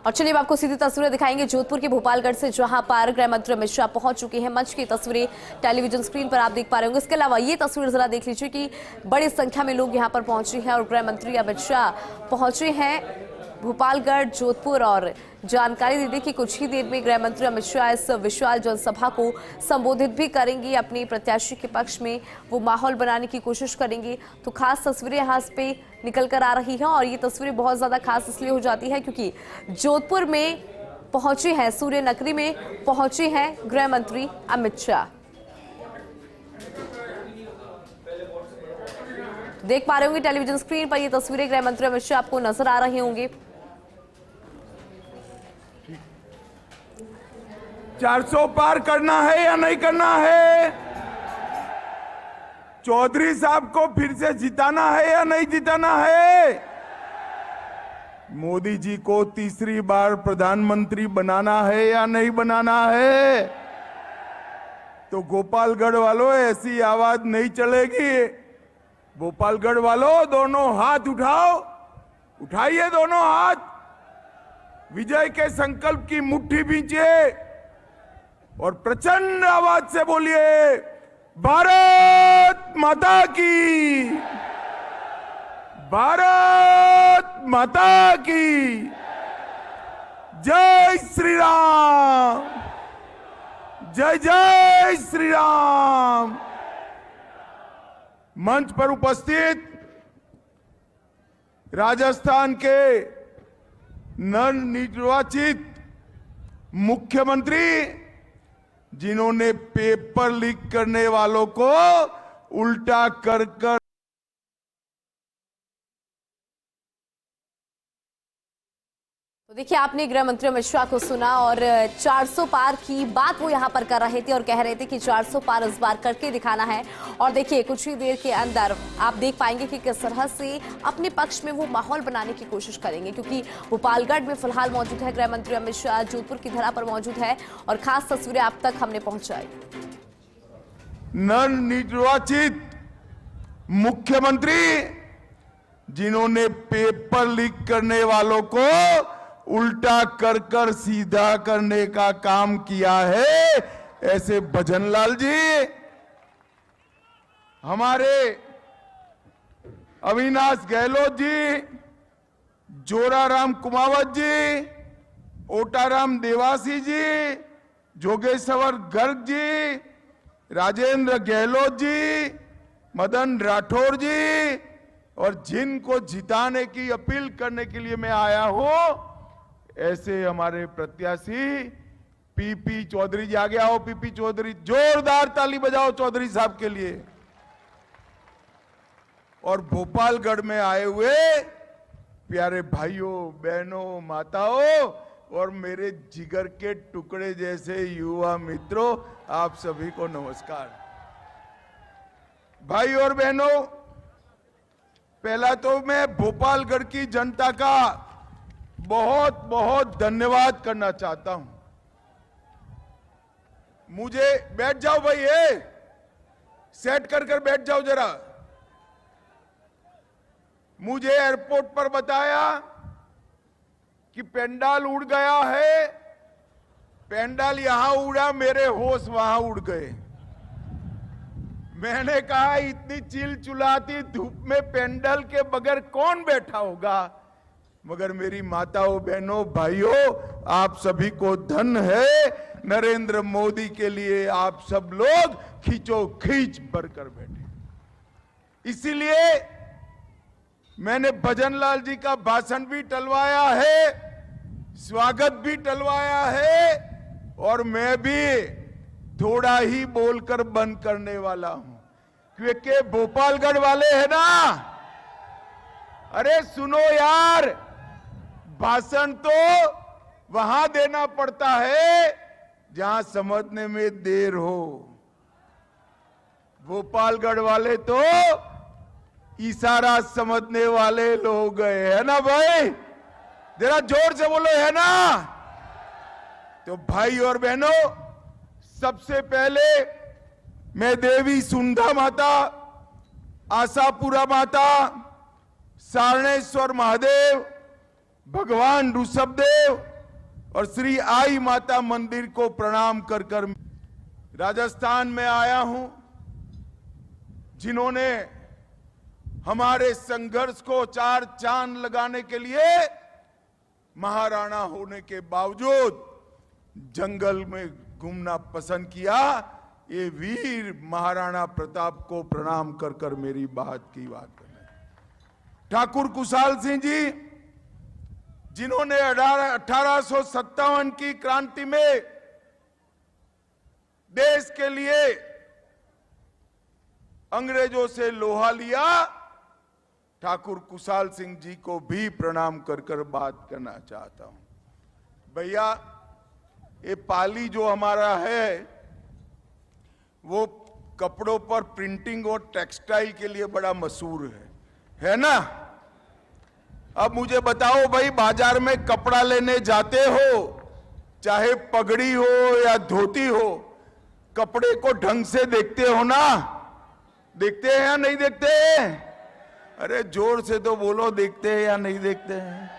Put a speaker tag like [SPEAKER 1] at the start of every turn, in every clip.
[SPEAKER 1] और चलिए अब आपको सीधी तस्वीरें दिखाएंगे जोधपुर के भोपालगढ़ से, जहां पर गृह मंत्री अमित शाह पहुंच चुके हैं। मंच की तस्वीरें टेलीविजन स्क्रीन पर आप देख पा रहे होंगे। इसके अलावा ये तस्वीर जरा देख लीजिए कि बड़ी संख्या में लोग यहां पर पहुंचे हैं और गृह मंत्री अमित शाह पहुंचे हैं भोपालगढ़ जोधपुर। और जानकारी दे दें कि कुछ ही देर में गृह मंत्री अमित शाह इस विशाल जनसभा को संबोधित भी करेंगे। अपने प्रत्याशी के पक्ष में वो माहौल बनाने की कोशिश करेंगे। तो खास तस्वीरें यहाँ पे निकल कर आ रही हैं और ये तस्वीरें बहुत ज्यादा खास इसलिए हो जाती है क्योंकि जोधपुर में पहुंचे हैं, सूर्य नगरी में पहुंचे हैं गृह मंत्री अमित शाह। देख पा रहे होंगे टेलीविजन स्क्रीन पर ये तस्वीरें, गृह मंत्री अमित शाह आपको नजर आ रहे होंगे।
[SPEAKER 2] 400 पार करना है या नहीं करना है? चौधरी साहब को फिर से जिताना है या नहीं जिताना है? मोदी जी को तीसरी बार प्रधानमंत्री बनाना है या नहीं बनाना है? तो गोपालगढ़ वालों, ऐसी आवाज नहीं चलेगी। भोपालगढ़ वालों, दोनों हाथ उठाओ, उठाइए दोनों हाथ, विजय के संकल्प की मुट्ठी भींचिए और प्रचंड आवाज से बोलिए, भारत माता की, भारत माता की, जय श्री राम, जय जय श्री राम। मंच पर उपस्थित राजस्थान के नवनिर्वाचित मुख्यमंत्री, जिन्होंने पेपर लीक करने वालों को उल्टा कर
[SPEAKER 1] तो देखिए, आपने गृह मंत्री अमित शाह को सुना और 400 पार की बात वो यहाँ पर कर रहे थे और कह रहे थे कि 400 पार इस बार करके दिखाना है। और देखिए, कुछ ही देर के अंदर आप देख पाएंगे कि किस तरह से अपने पक्ष में वो माहौल बनाने की कोशिश करेंगे, क्योंकि भोपालगढ़ में फिलहाल मौजूद है गृह मंत्री अमित शाह, जोधपुर की धरा पर मौजूद है और खास तस्वीरें आप तक हमने पहुंचाई।
[SPEAKER 2] नवनिर्वाचित मुख्यमंत्री, जिन्होंने पेपर लीक करने वालों को उल्टा कर सीधा करने का काम किया है, ऐसे भजनलाल जी, हमारे अविनाश गहलोत जी, जोराराम कुमावत जी, ओटाराम देवासी जी, जोगेश्वर गर्ग जी, राजेंद्र गहलोत जी, मदन राठौर जी, और जिनको जिताने की अपील करने के लिए मैं आया हूं, ऐसे हमारे प्रत्याशी पीपी चौधरी जी। आगे आओ पीपी चौधरी, जोरदार ताली बजाओ चौधरी साहब के लिए। और भोपालगढ़ में आए हुए प्यारे भाइयों, बहनों, माताओं और मेरे जिगर के टुकड़े जैसे युवा मित्रों, आप सभी को नमस्कार। भाई और बहनों, पहला तो मैं भोपालगढ़ की जनता का बहुत बहुत धन्यवाद करना चाहता हूं। मुझे बैठ जाओ भाई, सेट कर बैठ जाओ जरा। मुझे एयरपोर्ट पर बताया कि पेंडाल उड़ गया है। पेंडाल यहां उड़ा, मेरे होश वहां उड़ गए। मैंने कहा, इतनी चिलचिलाती धूप में पेंडाल के बगैर कौन बैठा होगा? मगर मेरी माताओं, बहनों, भाइयों, आप सभी को धन है, नरेंद्र मोदी के लिए आप सब लोग खींचो खींच भरकर बैठे। इसीलिए मैंने भजनलाल जी का भाषण भी टलवाया है, स्वागत भी टलवाया है, और मैं भी थोड़ा ही बोलकर बंद करने वाला हूं, क्योंकि भोपालगढ़ वाले हैं ना, अरे सुनो यार, भाषण तो वहां देना पड़ता है जहां समझने में देर हो। भोपालगढ़ वाले तो इशारा समझने वाले लोग गए, है ना भाई? जरा जोर से बोलो, है ना? तो भाई और बहनों, सबसे पहले मैं देवी सुंधा माता, आशापुरा माता, सारणेश्वर महादेव, भगवान ऋषभदेव, और श्री आई माता मंदिर को प्रणाम कर कर राजस्थान में आया हूं, जिन्होंने हमारे संघर्ष को चार चांद लगाने के लिए महाराणा होने के बावजूद जंगल में घूमना पसंद किया। ये वीर महाराणा प्रताप को प्रणाम कर कर मेरी बात करना। ठाकुर कुशाल सिंह जी, जिन्होंने 1857 की क्रांति में देश के लिए अंग्रेजों से लोहा लिया, ठाकुर कुशाल सिंह जी को भी प्रणाम कर कर बात करना चाहता हूं। भैया, ये पाली जो हमारा है वो कपड़ों पर प्रिंटिंग और टेक्सटाइल के लिए बड़ा मशहूर है ना? अब मुझे बताओ भाई, बाजार में कपड़ा लेने जाते हो, चाहे पगड़ी हो या धोती हो, कपड़े को ढंग से देखते हो ना? देखते हैं या नहीं देखते हैं? अरे जोर से तो बोलो, देखते हैं या नहीं देखते हैं?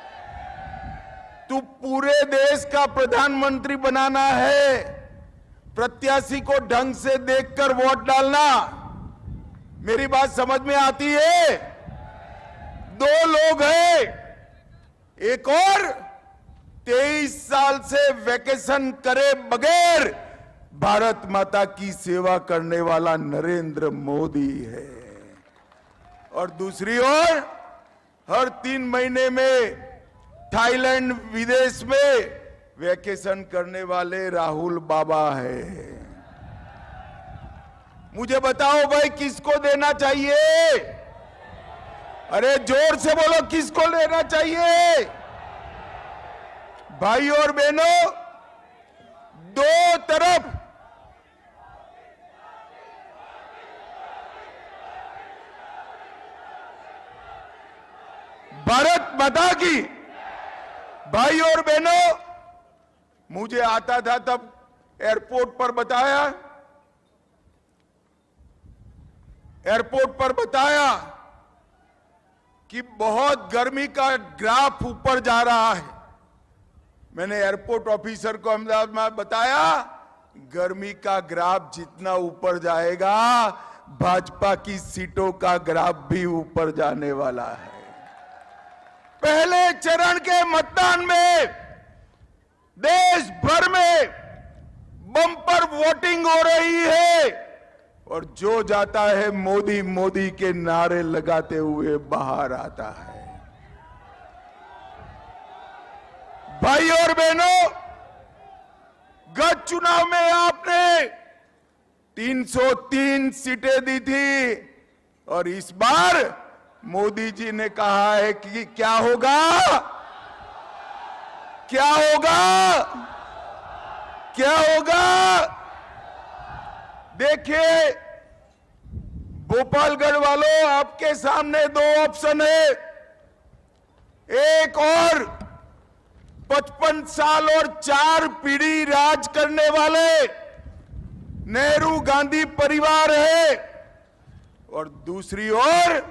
[SPEAKER 2] तू पूरे देश का प्रधानमंत्री बनाना है, प्रत्याशी को ढंग से देखकर वोट डालना। मेरी बात समझ में आती है? दो लोग हैं, एक और 23 साल से वैकेशन करे बगैर भारत माता की सेवा करने वाला नरेंद्र मोदी है, और दूसरी ओर हर 3 महीने में थाईलैंड विदेश में वैकेशन करने वाले राहुल बाबा है। मुझे बताओ भाई, किसको देना चाहिए? अरे जोर से बोलो, किसको लेना चाहिए? भाई और बहनों, दो तरफ भारत माता की। भाई और बहनों, मुझे आता था तब एयरपोर्ट पर बताया कि बहुत गर्मी का ग्राफ ऊपर जा रहा है। मैंने एयरपोर्ट ऑफिसर को अहमदाबाद में बताया, गर्मी का ग्राफ जितना ऊपर जाएगा, भाजपा की सीटों का ग्राफ भी ऊपर जाने वाला है। पहले चरण के मतदान में देश भर में बम्पर वोटिंग हो रही है, और जो जाता है मोदी मोदी के नारे लगाते हुए बाहर आता है। भाई और बहनों, गत चुनाव में आपने 303 सीटें दी थी, और इस बार मोदी जी ने कहा है कि क्या होगा? क्या होगा? क्या होगा? देखिए भोपालगढ़ वालों, आपके सामने 2 ऑप्शन है। एक और 55 साल और 4 पीढ़ी राज करने वाले नेहरू गांधी परिवार है, और दूसरी ओर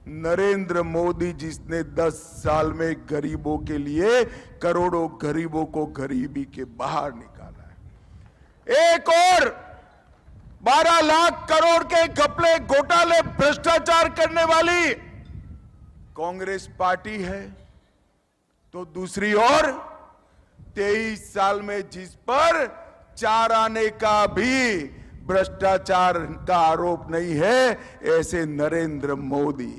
[SPEAKER 2] नरेंद्र मोदी, जिसने 10 साल में गरीबों के लिए करोड़ों गरीबों को गरीबी के बाहर निकाला है। एक और 12 लाख करोड़ के घपले, घोटाले, भ्रष्टाचार करने वाली कांग्रेस पार्टी है, तो दूसरी ओर 23 साल में जिस पर 4 आने का भी भ्रष्टाचार का आरोप नहीं है, ऐसे नरेंद्र मोदी।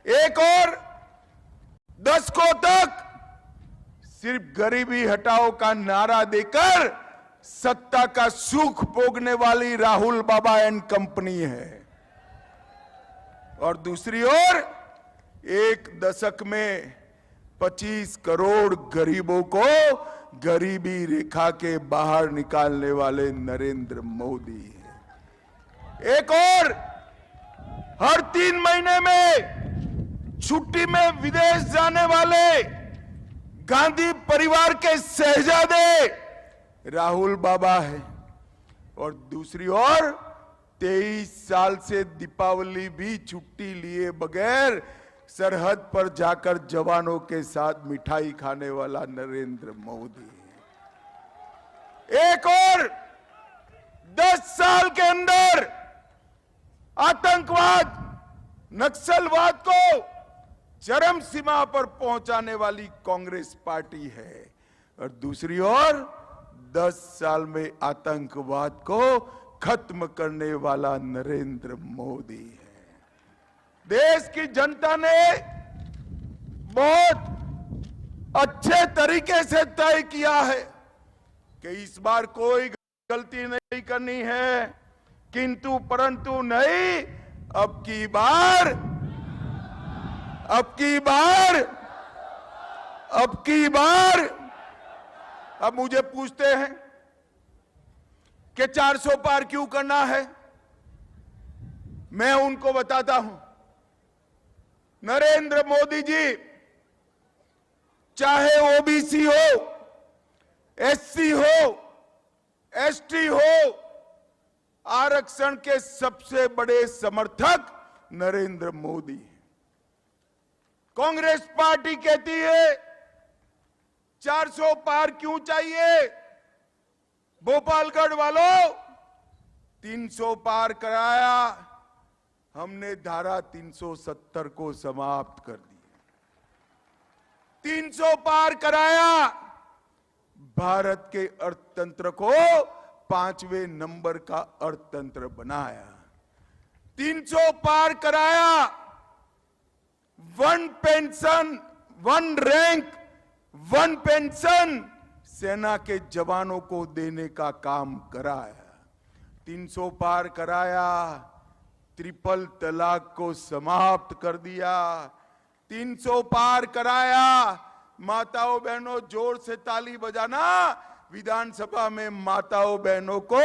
[SPEAKER 2] एक और 10 को तक सिर्फ गरीबी हटाओ का नारा देकर सत्ता का सुख भोगने वाली राहुल बाबा एंड कंपनी है, और दूसरी ओर 1 दशक में 25 करोड़ गरीबों को गरीबी रेखा के बाहर निकालने वाले नरेंद्र मोदी है। एक और हर 3 महीने में छुट्टी में विदेश जाने वाले गांधी परिवार के शहजादे राहुल बाबा है, और दूसरी ओर 23 साल से दीपावली भी छुट्टी लिए बगैर सरहद पर जाकर जवानों के साथ मिठाई खाने वाला नरेंद्र मोदी है। एक और 10 साल के अंदर आतंकवाद, नक्सलवाद को चरम सीमा पर पहुंचाने वाली कांग्रेस पार्टी है, और दूसरी ओर 10 साल में आतंकवाद को खत्म करने वाला नरेंद्र मोदी है। देश की जनता ने बहुत अच्छे तरीके से तय किया है कि इस बार कोई गलती नहीं करनी है, किंतु परंतु नहीं, अब की बार अब मुझे पूछते हैं कि 400 पार क्यों करना है। मैं उनको बताता हूं, नरेंद्र मोदी जी चाहे ओबीसी हो, एससी हो, एसटी हो, आरक्षण के सबसे बड़े समर्थक नरेंद्र मोदी हैं। कांग्रेस पार्टी कहती है 400 पार क्यों चाहिए, भोपालगढ़ वालों 300 पार कराया, हमने धारा 370 को समाप्त कर दिया। 300 पार कराया, भारत के अर्थतंत्र को 5वें नंबर का अर्थतंत्र बनाया। 300 पार कराया, 1 पेंशन 1 रैंक 1 पेंशन सेना के जवानों को देने का काम कराया। 300 पार कराया, ट्रिपल तलाक को समाप्त कर दिया। 300 पार कराया, माताओं बहनों जोर से ताली बजाना, विधानसभा में माताओं बहनों को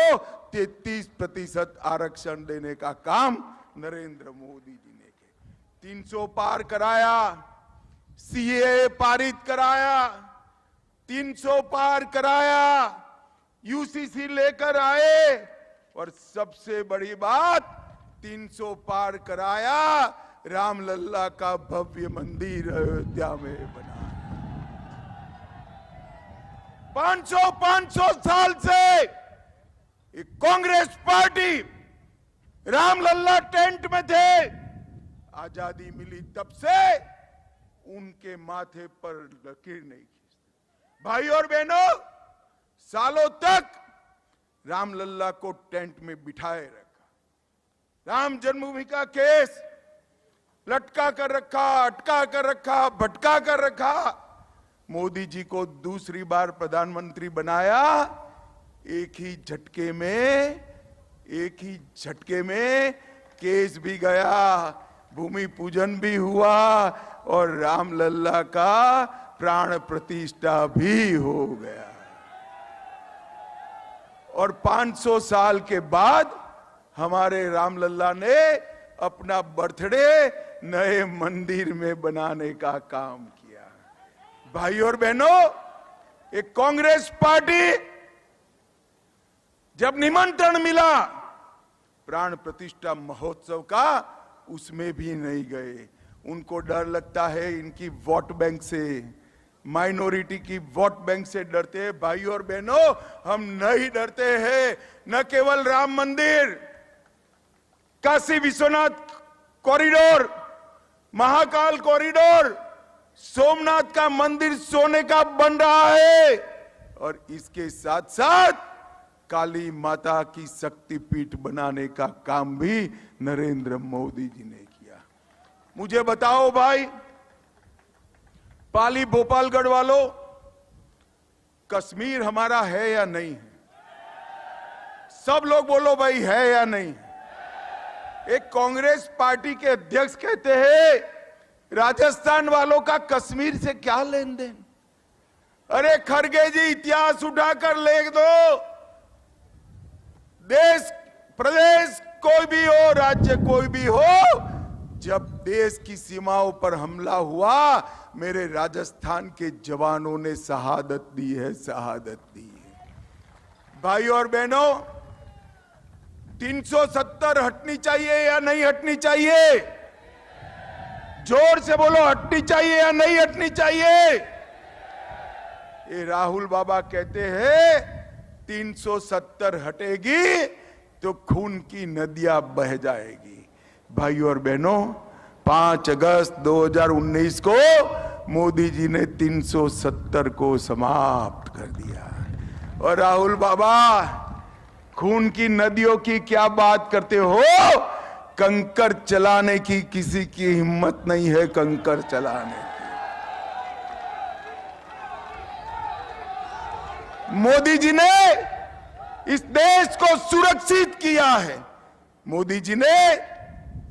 [SPEAKER 2] 33% आरक्षण देने का काम नरेंद्र मोदी जी ने किया। 300 पार कराया, सीएए पारित कराया, 300 पार कराया, यूसीसी लेकर आए, और सबसे बड़ी बात 300 पार कराया, रामलल्ला का भव्य मंदिर अयोध्या में बना। 500 साल से एक कांग्रेस पार्टी रामलल्ला टेंट में थे। आजादी मिली तब से उनके माथे पर लकीर नहीं खींचते। भाई और बहनों, सालों तक रामलल्ला को टेंट में बिठाए रखा। राम जन्मभूमि का केस लटका कर रखा, अटका कर रखा, भटका कर रखा। मोदी जी को दूसरी बार प्रधानमंत्री बनाया, एक ही झटके में केस भी गया, भूमि पूजन भी हुआ, और रामलल्ला का प्राण प्रतिष्ठा भी हो गया। और 500 साल के बाद हमारे रामलल्ला ने अपना बर्थडे नए मंदिर में बनाने का काम किया। भाई और बहनों, एक कांग्रेस पार्टी जब निमंत्रण मिला प्राण प्रतिष्ठा महोत्सव का, उसमें भी नहीं गए। उनको डर लगता है इनकी वोट बैंक से, माइनॉरिटी की वोट बैंक से डरते हैं। भाई और बहनों, हम नहीं डरते हैं। न केवल राम मंदिर, काशी विश्वनाथ कॉरिडोर, महाकाल कॉरिडोर, सोमनाथ का मंदिर सोने का बन रहा है, और इसके साथ साथ काली माता की शक्तिपीठ बनाने का काम भी नरेंद्र मोदी जी ने किया। मुझे बताओ भाई, पाली भोपालगढ़ वालों, कश्मीर हमारा है या नहीं है? सब लोग बोलो भाई, है या नहीं? एक कांग्रेस पार्टी के अध्यक्ष कहते हैं राजस्थान वालों का कश्मीर से क्या लेन देन। अरे खड़गे जी, इतिहास उठाकर लिख दो। देश, प्रदेश कोई भी हो, राज्य कोई भी हो, जब देश की सीमाओं पर हमला हुआ, मेरे राजस्थान के जवानों ने शहादत दी है, शहादत दी है। भाई और बहनों, 370 हटनी चाहिए या नहीं हटनी चाहिए? जोर से बोलो, हटनी चाहिए या नहीं हटनी चाहिए? ये राहुल बाबा कहते हैं 370 हटेगी तो खून की नदियां बह जाएगी। भाइयों और बहनों, 5 अगस्त 2019 को मोदी जी ने 370 को समाप्त कर दिया। और राहुल बाबा खून की नदियों की क्या बात करते हो? कंकर चलाने की किसी की हिम्मत नहीं है, कंकर चलाने की। मोदी जी ने इस देश को सुरक्षित किया है। मोदी जी ने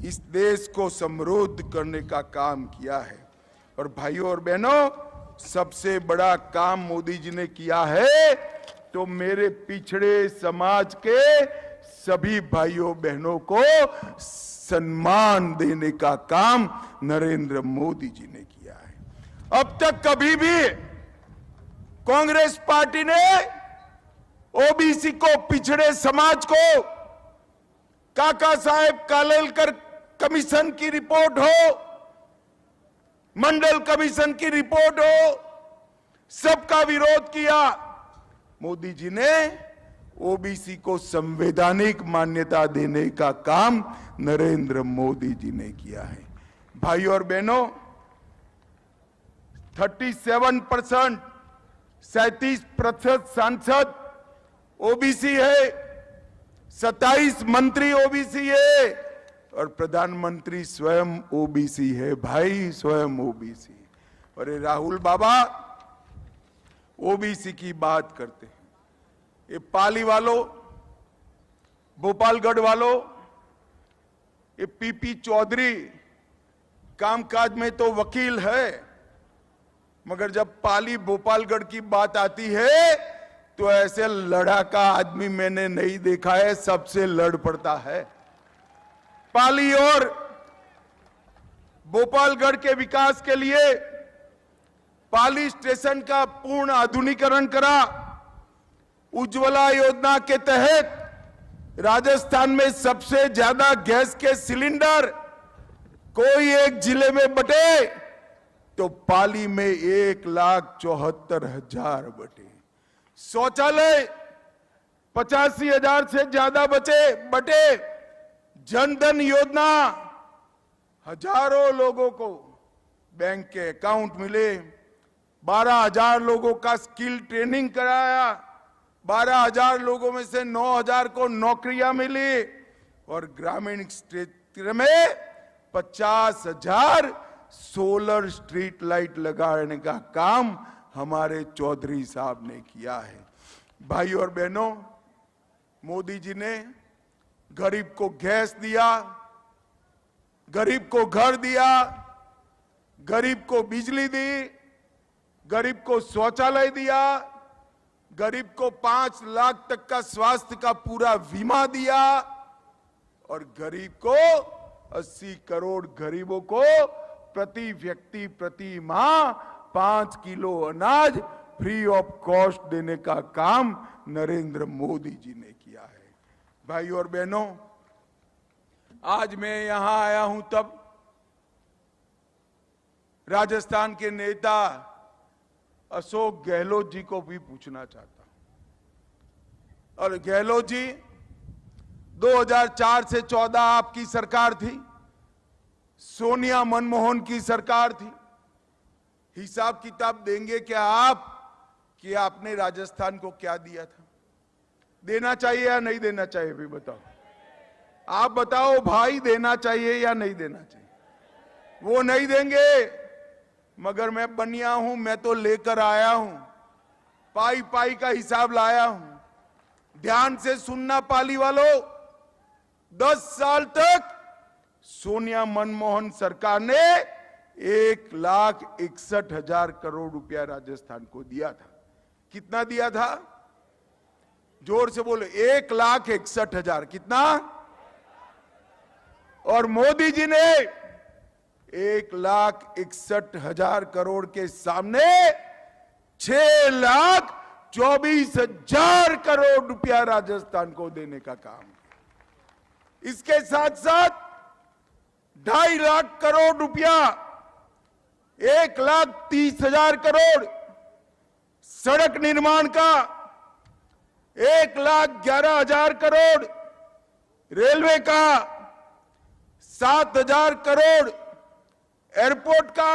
[SPEAKER 2] इस देश को समृद्ध करने का काम किया है। और भाइयों और बहनों, सबसे बड़ा काम मोदी जी ने किया है तो मेरे पिछड़े समाज के सभी भाइयों बहनों को सम्मान देने का काम नरेंद्र मोदी जी ने किया है। अब तक कभी भी कांग्रेस पार्टी ने ओबीसी को, पिछड़े समाज को, काका साहेब कालेलकर कमीशन की रिपोर्ट हो, मंडल कमीशन की रिपोर्ट हो, सबका विरोध किया। मोदी जी ने ओबीसी को संवैधानिक मान्यता देने का काम नरेंद्र मोदी जी ने किया है। भाइयों और बहनों, 37% 37% सांसद ओबीसी है, 27 मंत्री ओबीसी है और प्रधानमंत्री स्वयं ओबीसी है। भाई स्वयं ओबीसी। और ये राहुल बाबा ओबीसी की बात करते हैं। ये पाली वालों, भोपालगढ़ वालों, ये पीपी चौधरी कामकाज में तो वकील है, मगर जब पाली भोपालगढ़ की बात आती है तो ऐसे लड़ाका आदमी मैंने नहीं देखा है, सबसे लड़ पड़ता है। पाली और भोपालगढ़ के विकास के लिए पाली स्टेशन का पूर्ण आधुनिकीकरण करा। उज्ज्वला योजना के तहत राजस्थान में सबसे ज्यादा गैस के सिलेंडर कोई एक जिले में बटे तो पाली में 1,74,000 बटे। शौचालय 85,000 से ज्यादा बटे। जनधन योजना हजारों लोगों को बैंक के अकाउंट मिले। 12,000 लोगों का स्किल ट्रेनिंग कराया। 12,000 लोगों में से 9,000 को नौकरियां मिली। और ग्रामीण क्षेत्र में 50,000 सोलर स्ट्रीट लाइट लगाने का काम हमारे चौधरी साहब ने किया है। भाइयों और बहनों, मोदी जी ने गरीब को गैस दिया, गरीब को घर दिया, गरीब को बिजली दी, गरीब को शौचालय दिया, गरीब को 5 लाख तक का स्वास्थ्य का पूरा बीमा दिया और गरीब को 80 करोड़ गरीबों को प्रति व्यक्ति प्रति माह 5 किलो अनाज फ्री ऑफ कॉस्ट देने का काम नरेंद्र मोदी जी ने किया है। भाइयों और बहनों, आज मैं यहां आया हूं तब राजस्थान के नेता अशोक गहलोत जी को भी पूछना चाहता हूं। और गहलोत जी, 2004 से 14 आपकी सरकार थी, सोनिया मनमोहन की सरकार थी। हिसाब किताब देंगे क्या आप कि आपने राजस्थान को क्या दिया था? देना चाहिए या नहीं देना चाहिए? भी बताओ, आप बताओ भाई, देना चाहिए या नहीं देना चाहिए? वो नहीं देंगे, मगर मैं बनिया हूं, मैं तो लेकर आया हूं, पाई पाई का हिसाब लाया हूं। ध्यान से सुनना पाली वालों, 10 साल तक सोनिया मनमोहन सरकार ने 1,61,000 करोड़ रुपया राजस्थान को दिया था। कितना दिया था? जोर से बोलो, 1,61,000। कितना? और मोदी जी ने 1,61,000 करोड़ के सामने 6,24,000 करोड़ रुपया राजस्थान को देने का काम। इसके साथ साथ 2.5 लाख करोड़ रुपया 1,30,000 करोड़ सड़क निर्माण का, 1,11,000 करोड़ रेलवे का, 7,000 करोड़ एयरपोर्ट का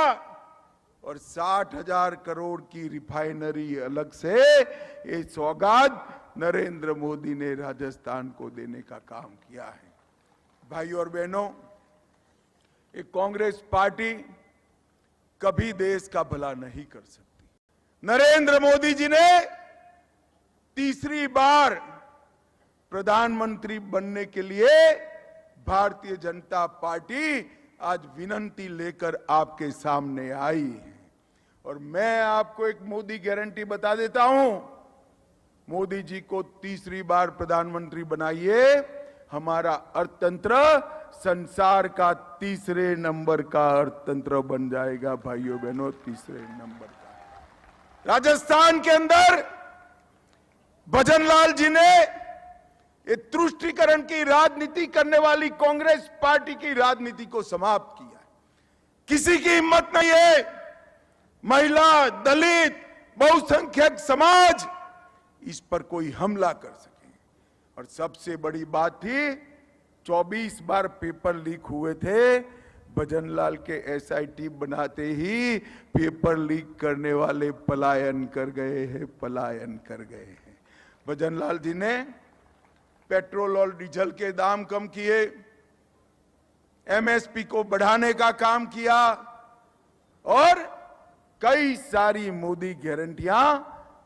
[SPEAKER 2] और 60,000 करोड़ की रिफाइनरी अलग से ये सौगात नरेंद्र मोदी ने राजस्थान को देने का काम किया है। भाइयों और बहनों, ये कांग्रेस पार्टी कभी देश का भला नहीं कर सकती। नरेंद्र मोदी जी ने तीसरी बार प्रधानमंत्री बनने के लिए भारतीय जनता पार्टी आज विनती लेकर आपके सामने आई है और मैं आपको एक मोदी गारंटी बता देता हूं। मोदी जी को तीसरी बार प्रधानमंत्री बनाइए, हमारा अर्थतंत्र संसार का तीसरे नंबर का अर्थतंत्र बन जाएगा। भाइयों बहनों, तीसरे नंबर का। राजस्थान के अंदर भजनलाल जी ने ये तुष्टीकरण की राजनीति करने वाली कांग्रेस पार्टी की राजनीति को समाप्त किया। किसी की हिम्मत नहीं है महिला, दलित, बहुसंख्यक समाज इस पर कोई हमला कर सके। और सबसे बड़ी बात थी, 24 बार पेपर लीक हुए थे, भजनलाल के एसआईटी बनाते ही पेपर लीक करने वाले पलायन कर गए हैं, पलायन कर गए हैं। भजनलाल जी ने पेट्रोल और डीजल के दाम कम किए, एमएसपी को बढ़ाने का काम किया और कई सारी मोदी गारंटियां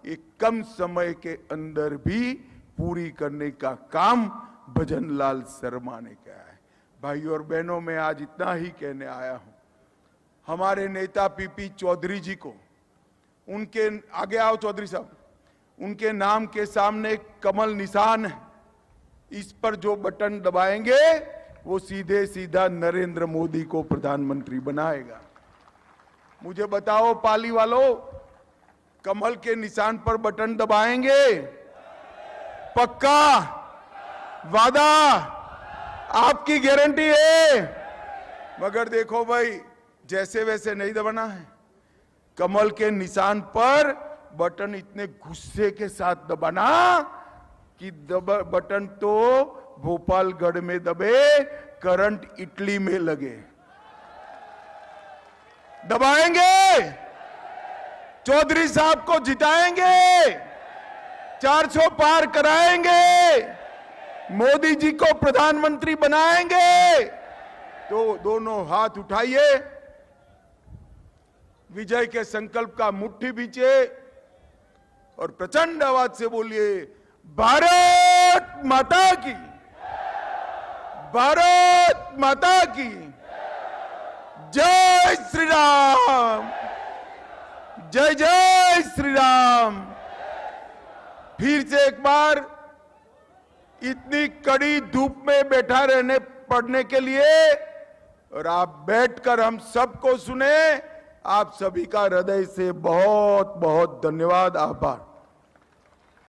[SPEAKER 2] एक कम समय के अंदर भी पूरी करने का काम भजनलाल शर्मा ने किया है। भाइयों और बहनों, मैं आज इतना ही कहने आया हूं। हमारे नेता पीपी चौधरी जी को, उनके आगे आओ चौधरी साहब, उनके नाम के सामने एक कमल निशान है। इस पर जो बटन दबाएंगे वो सीधे सीधा नरेंद्र मोदी को प्रधानमंत्री बनाएगा। मुझे बताओ पाली वालों, कमल के निशान पर बटन दबाएंगे? पक्का? वादा? आपकी गारंटी है? मगर देखो भाई, जैसे वैसे नहीं दबाना है। कमल के निशान पर बटन इतने गुस्से के साथ दबाना कि बटन तो भोपालगढ़ में दबे, करंट इटली में लगे। दबाएंगे? चौधरी साहब को जिताएंगे? 400 पार कराएंगे? मोदी जी को प्रधानमंत्री बनाएंगे? तो दोनों हाथ उठाइए, विजय के संकल्प का मुट्ठी बीचे और प्रचंड आवाज से बोलिए, भारत माता की, भारत माता की जय श्री राम, जय जय श्री राम। फिर से एक बार इतनी कड़ी धूप में बैठा रहने पड़ने के लिए और आप बैठकर हम सबको सुने, आप सभी का हृदय से बहुत बहुत धन्यवाद, आभार।